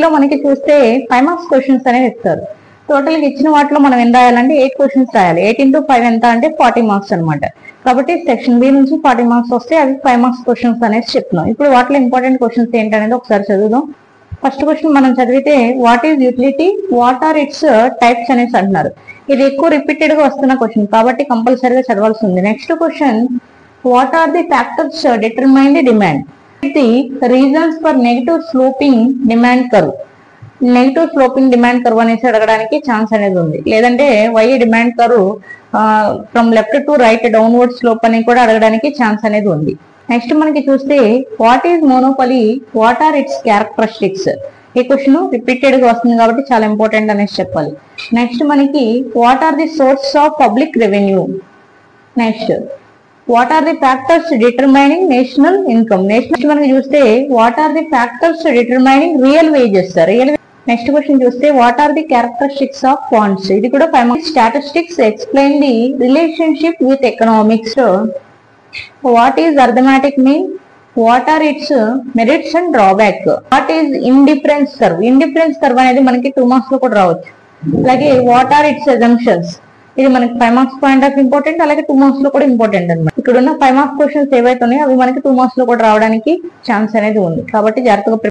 లో మనకి చూస్తే 5 మార్క్స్ క్వశ్చన్స్ అనేవి ఇస్తారు. టోటల్ గా ఇచ్చిన వాటిలో మనం ఏం రాయాలంటే 8 క్వశ్చన్స్ రాయాలి. 8 into 5 ఎంత అంటే 40 మార్క్స్ అనమాట. కాబట్టి సెక్షన్ బి నుంచి 40 మార్క్స్ వస్తే అవి 5 మార్క్స్ క్వశ్చన్స్ అనేసి చెప్తున్నాం. ఇప్పుడు వాటిలో ఇంపార్టెంట్ క్వశ్చన్స్ ఏంటనేది ఒకసారి చదువుదాం. ఫస్ట్ క్వశ్చన్ మనం చదివితే what is utility, what are its types అనేసి అంటున్నారు. ఇది ఎక్కువ రిపీటెడ్ గా వస్తున్న క్వశ్చన్ కాబట్టి కంపల్సరీగా చదవాల్సి ఉంది. Next question what are the factors determine the demand, the reasons for negative sloping demand curve. Negative sloping demand curve అనేసి అడగడానికి ఛాన్స్ అనేది ఉంది. లేదంటే why demand curve from left to right downward slope అని కూడా అడగడానికి ఛాన్స్ అనేది ఉంది. నెక్స్ట్ మనకి చూస్తే what is monopoly, what are its characteristics. ఈ క్వశ్చన్ రిపీటెడ్ గా వస్తుంది కాబట్టి చాలా ఇంపార్టెంట్ అనేసి చెప్పాలి. నెక్స్ట్ మనకి what are the source of public revenue. Next what are the factors determining national income. Next మనకి చూస్తే what are the factors determining real wages. Next question చూస్తే what are the characteristics of funds. ఇది కూడా 5 marks. Statistics explain the relationship with economics. What is arithmetic mean, what are its merits and drawback. What is indifference curve. Indifference curve అనేది మనకి 2 marks లో కూడా రావచ్చు. అలాగే what are it's assumptions. ఇది మనకి 5 మార్క్స్ పాయింట్ ఆఫ్ ఇంపార్టెంట్, అలాగే 2 marks లో కూడా ఇంపార్టెంట్ అనమాట. ఇక్కడ ఉన్న 5 మార్క్స్ క్వశ్చన్స్ ఏవైతే ఉన్నాయో అవి మనకి 2 మార్క్స్ లో కూడా రావడానికి ఛాన్స్ అనేది ఉంది. కాబట్టి జాగ్రత్తగా